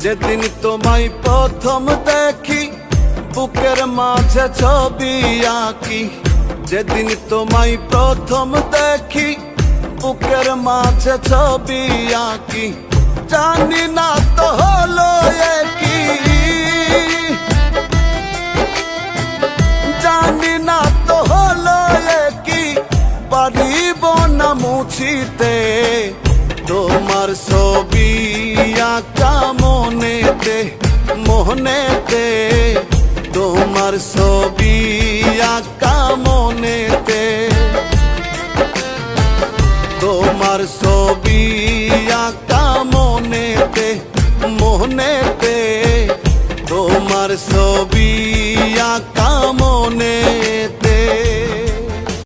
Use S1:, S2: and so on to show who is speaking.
S1: যেদিন তোমায় প্রথম দেখি বুকের মাঝে ছবি আঁকি। যেদিন তোমায় প্রথম দেখি বুকের মাঝে ছবি আঁকি। জানি না তো হলো কি, জানি না তো হলো কি, পারিব না মুছিতে তোমার ছবি আঁকা মনেতে, মনেতে তোমার ছবি আঁকা মনেতে।